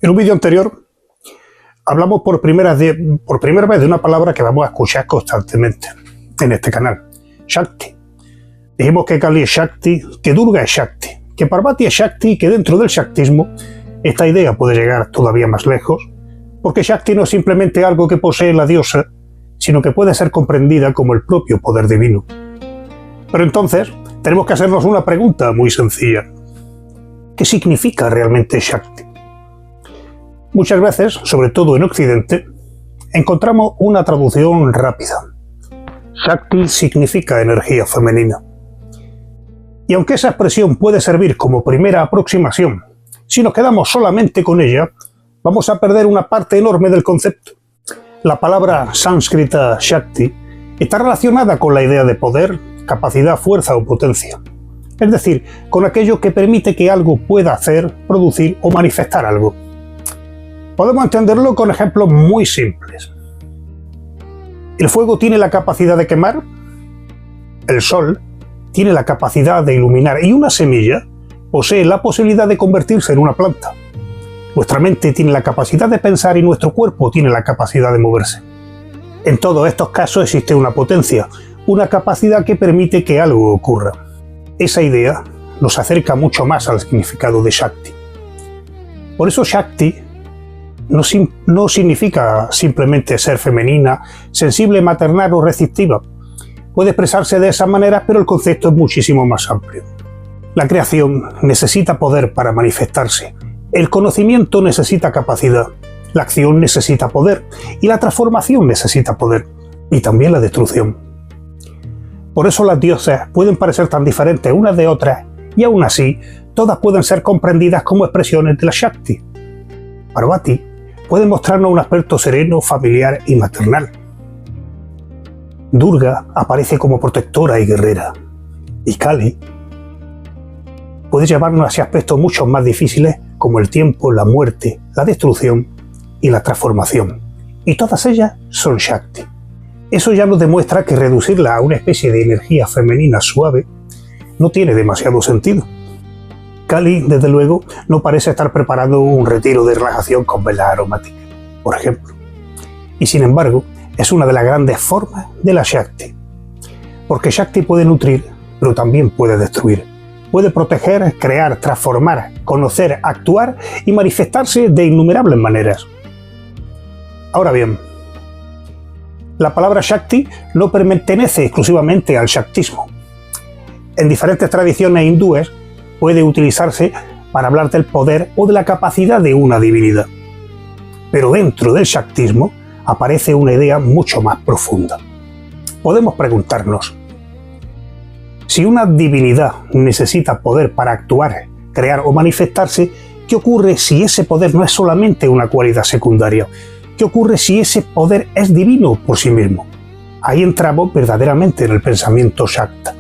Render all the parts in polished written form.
En un vídeo anterior hablamos por primera vez de una palabra que vamos a escuchar constantemente en este canal: Shakti. Dijimos que Kali es Shakti, que Durga es Shakti, que Parvati es Shakti y que dentro del Shaktismo esta idea puede llegar todavía más lejos, porque Shakti no es simplemente algo que posee la diosa, sino que puede ser comprendida como el propio poder divino. Pero entonces tenemos que hacernos una pregunta muy sencilla: ¿qué significa realmente Shakti? Muchas veces, sobre todo en Occidente, encontramos una traducción rápida. Shakti significa energía femenina. Y aunque esa expresión puede servir como primera aproximación, si nos quedamos solamente con ella, vamos a perder una parte enorme del concepto. La palabra sánscrita Shakti está relacionada con la idea de poder, capacidad, fuerza o potencia. Es decir, con aquello que permite que algo pueda hacer, producir o manifestar algo. Podemos entenderlo con ejemplos muy simples. El fuego tiene la capacidad de quemar, el sol tiene la capacidad de iluminar y una semilla posee la posibilidad de convertirse en una planta. Nuestra mente tiene la capacidad de pensar y nuestro cuerpo tiene la capacidad de moverse. En todos estos casos existe una potencia, una capacidad que permite que algo ocurra. Esa idea nos acerca mucho más al significado de Shakti. Por eso Shakti no significa simplemente ser femenina, sensible, maternal o receptiva. Puede expresarse de esa manera, pero el concepto es muchísimo más amplio. La creación necesita poder para manifestarse. El conocimiento necesita capacidad. La acción necesita poder. Y la transformación necesita poder. Y también la destrucción. Por eso las diosas pueden parecer tan diferentes unas de otras, y aún así, todas pueden ser comprendidas como expresiones de la Shakti. Parvati puede mostrarnos un aspecto sereno, familiar y maternal. Durga aparece como protectora y guerrera. Y Kali puede llevarnos hacia aspectos mucho más difíciles como el tiempo, la muerte, la destrucción y la transformación. Y todas ellas son Shakti. Eso ya nos demuestra que reducirla a una especie de energía femenina suave no tiene demasiado sentido. Kali, desde luego, no parece estar preparando un retiro de relajación con velas aromáticas, por ejemplo. Y sin embargo, es una de las grandes formas de la Shakti. Porque Shakti puede nutrir, pero también puede destruir. Puede proteger, crear, transformar, conocer, actuar y manifestarse de innumerables maneras. Ahora bien, la palabra Shakti no pertenece exclusivamente al Shaktismo. En diferentes tradiciones hindúes puede utilizarse para hablar del poder o de la capacidad de una divinidad. Pero dentro del Shaktismo aparece una idea mucho más profunda. Podemos preguntarnos: si una divinidad necesita poder para actuar, crear o manifestarse, ¿qué ocurre si ese poder no es solamente una cualidad secundaria? ¿Qué ocurre si ese poder es divino por sí mismo? Ahí entramos verdaderamente en el pensamiento Shakta.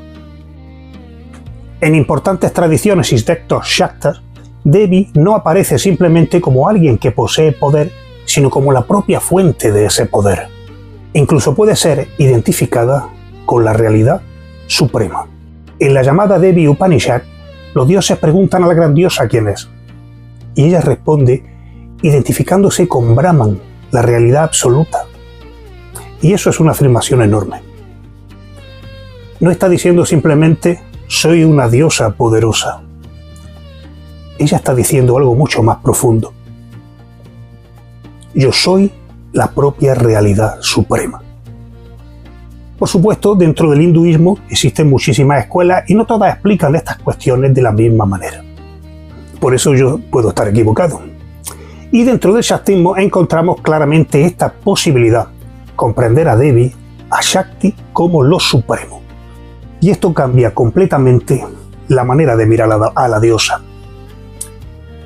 En importantes tradiciones y textos Shaktas, Devi no aparece simplemente como alguien que posee poder, sino como la propia fuente de ese poder. Incluso puede ser identificada con la realidad suprema. En la llamada Devi Upanishad, los dioses preguntan a la gran diosa quién es, y ella responde identificándose con Brahman, la realidad absoluta. Y eso es una afirmación enorme. No está diciendo simplemente soy una diosa poderosa. Ella está diciendo algo mucho más profundo. Yo soy la propia realidad suprema. Por supuesto, dentro del hinduismo existen muchísimas escuelas y no todas explican estas cuestiones de la misma manera. Por eso yo puedo estar equivocado. Y dentro del Shaktismo encontramos claramente esta posibilidad: comprender a Devi, a Shakti, como lo supremo. Y esto cambia completamente la manera de mirar a la diosa.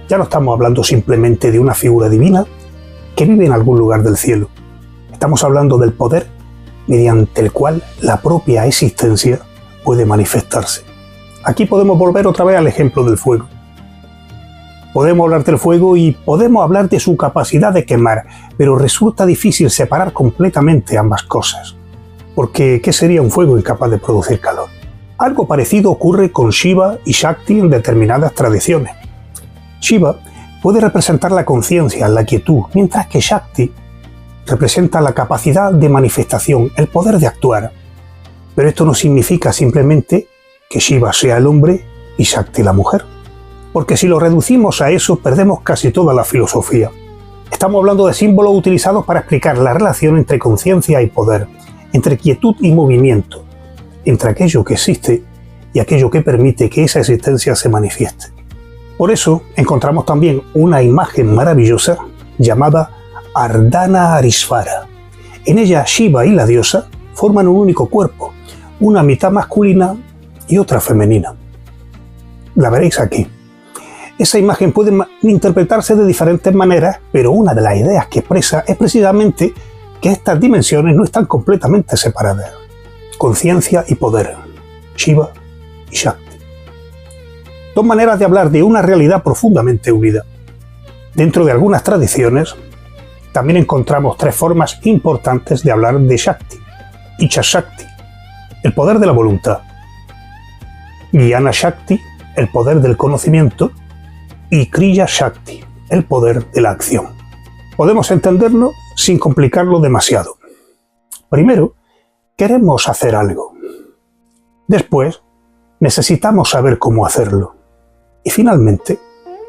Ya no estamos hablando simplemente de una figura divina que vive en algún lugar del cielo. Estamos hablando del poder mediante el cual la propia existencia puede manifestarse. Aquí podemos volver otra vez al ejemplo del fuego. Podemos hablar del fuego y podemos hablar de su capacidad de quemar, pero resulta difícil separar completamente ambas cosas. Porque ¿qué sería un fuego incapaz de producir calor? Algo parecido ocurre con Shiva y Shakti en determinadas tradiciones. Shiva puede representar la conciencia, la quietud, mientras que Shakti representa la capacidad de manifestación, el poder de actuar. Pero esto no significa simplemente que Shiva sea el hombre y Shakti la mujer, porque si lo reducimos a eso perdemos casi toda la filosofía. Estamos hablando de símbolos utilizados para explicar la relación entre conciencia y poder, entre quietud y movimiento, entre aquello que existe y aquello que permite que esa existencia se manifieste. Por eso encontramos también una imagen maravillosa llamada Ardhanarisvara. En ella Shiva y la diosa forman un único cuerpo, una mitad masculina y otra femenina. La veréis aquí. Esa imagen puede interpretarse de diferentes maneras, pero una de las ideas que expresa es precisamente que estas dimensiones no están completamente separadas. Conciencia y poder, Shiva y Shakti. Dos maneras de hablar de una realidad profundamente unida. Dentro de algunas tradiciones, también encontramos tres formas importantes de hablar de Shakti. Icha Shakti, el poder de la voluntad. Jnana Shakti, el poder del conocimiento. Y Kriya Shakti, el poder de la acción. Podemos entenderlo sin complicarlo demasiado. Primero, queremos hacer algo. Después, necesitamos saber cómo hacerlo. Y finalmente,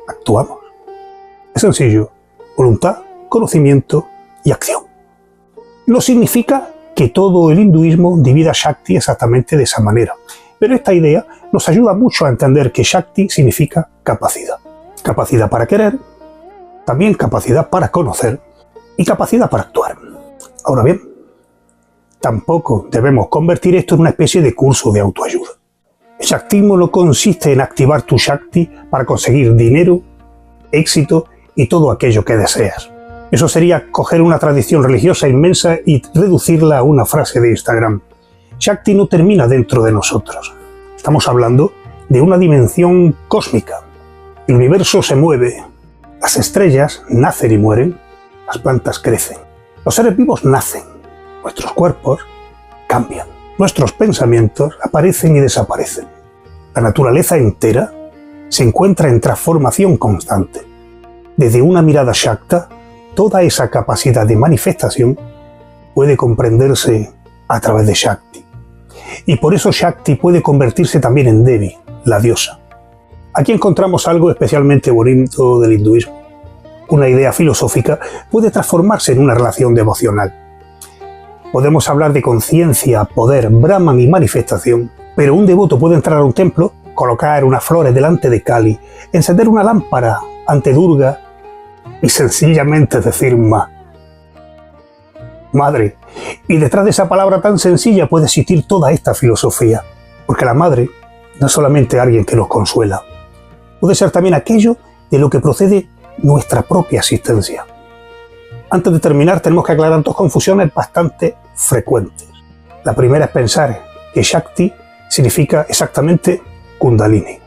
actuamos. Es sencillo: voluntad, conocimiento y acción. No significa que todo el hinduismo divida Shakti exactamente de esa manera, pero esta idea nos ayuda mucho a entender que Shakti significa capacidad. Capacidad para querer, también capacidad para conocer y capacidad para actuar. Ahora bien, tampoco debemos convertir esto en una especie de curso de autoayuda. El Shaktismo no consiste en activar tu Shakti para conseguir dinero, éxito y todo aquello que deseas. Eso sería coger una tradición religiosa inmensa y reducirla a una frase de Instagram. Shakti no termina dentro de nosotros. Estamos hablando de una dimensión cósmica. El universo se mueve, las estrellas nacen y mueren, las plantas crecen, los seres vivos nacen, nuestros cuerpos cambian, nuestros pensamientos aparecen y desaparecen. La naturaleza entera se encuentra en transformación constante. Desde una mirada Shakta, toda esa capacidad de manifestación puede comprenderse a través de Shakti. Y por eso Shakti puede convertirse también en Devi, la diosa. Aquí encontramos algo especialmente bonito del hinduismo. Una idea filosófica puede transformarse en una relación devocional. Podemos hablar de conciencia, poder, Brahman y manifestación, pero un devoto puede entrar a un templo, colocar unas flores delante de Kali, encender una lámpara ante Durga y sencillamente decir Ma, madre. Y detrás de esa palabra tan sencilla puede existir toda esta filosofía, porque la madre no es solamente alguien que nos consuela, puede ser también aquello de lo que procede nuestra propia existencia. Antes de terminar, tenemos que aclarar dos confusiones bastante frecuentes. La primera es pensar que Shakti significa exactamente Kundalini.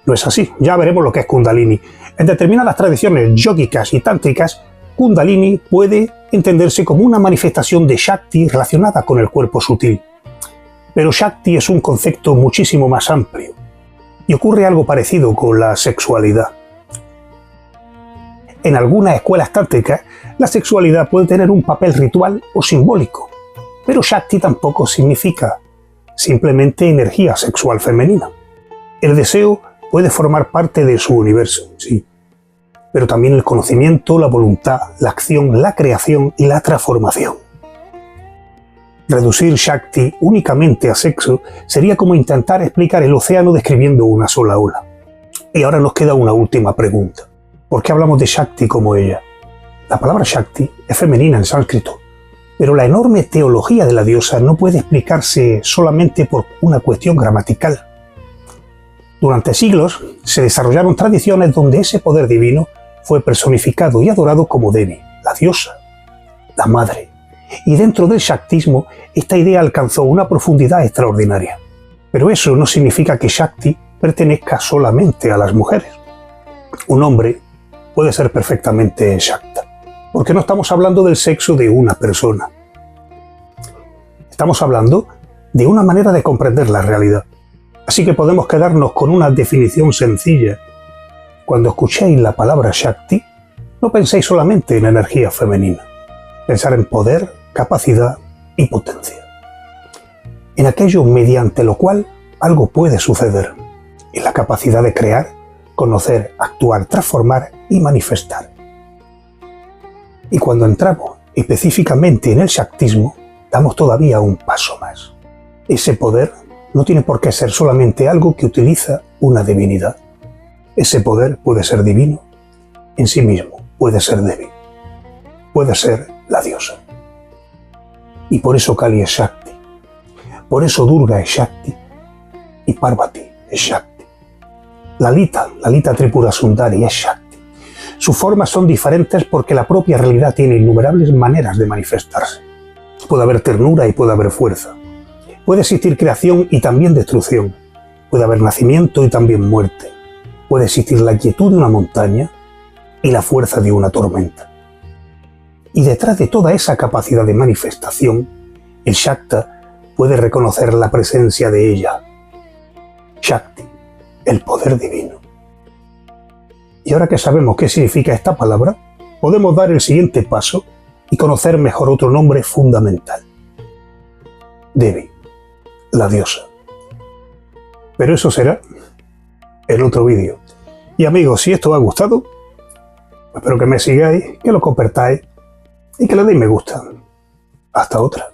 No es así, ya veremos lo que es Kundalini. En determinadas tradiciones yógicas y tántricas, Kundalini puede entenderse como una manifestación de Shakti relacionada con el cuerpo sutil. Pero Shakti es un concepto muchísimo más amplio. Y ocurre algo parecido con la sexualidad. En algunas escuelas tántricas, la sexualidad puede tener un papel ritual o simbólico, pero Shakti tampoco significa simplemente energía sexual femenina. El deseo puede formar parte de su universo, sí, pero también el conocimiento, la voluntad, la acción, la creación y la transformación. Reducir Shakti únicamente a sexo sería como intentar explicar el océano describiendo una sola ola. Y ahora nos queda una última pregunta. ¿Por qué hablamos de Shakti como ella? La palabra Shakti es femenina en sánscrito, pero la enorme teología de la diosa no puede explicarse solamente por una cuestión gramatical. Durante siglos se desarrollaron tradiciones donde ese poder divino fue personificado y adorado como Devi, la diosa, la madre. Y dentro del Shaktismo, esta idea alcanzó una profundidad extraordinaria. Pero eso no significa que Shakti pertenezca solamente a las mujeres. Un hombre puede ser perfectamente Shakta, porque no estamos hablando del sexo de una persona. Estamos hablando de una manera de comprender la realidad. Así que podemos quedarnos con una definición sencilla. Cuando escuchéis la palabra Shakti, no penséis solamente en energía femenina. Pensar en poder, capacidad y potencia. En aquello mediante lo cual algo puede suceder. En la capacidad de crear, conocer, actuar, transformar y manifestar. Y cuando entramos específicamente en el Shaktismo, damos todavía un paso más. Ese poder no tiene por qué ser solamente algo que utiliza una divinidad. Ese poder puede ser divino en sí mismo, puede ser débil, puede ser la diosa. Y por eso Kali es Shakti, por eso Durga es Shakti y Parvati es Shakti. Lalita Tripura Sundari es Shakti. Sus formas son diferentes porque la propia realidad tiene innumerables maneras de manifestarse. Puede haber ternura y puede haber fuerza. Puede existir creación y también destrucción. Puede haber nacimiento y también muerte. Puede existir la quietud de una montaña y la fuerza de una tormenta. Y detrás de toda esa capacidad de manifestación, el Shakta puede reconocer la presencia de ella. Shakti, el poder divino. Y ahora que sabemos qué significa esta palabra, podemos dar el siguiente paso y conocer mejor otro nombre fundamental. Devi, la diosa. Pero eso será en otro vídeo. Y amigos, si esto os ha gustado, espero que me sigáis, que lo compartáis y que le deis me gusta. Hasta otra.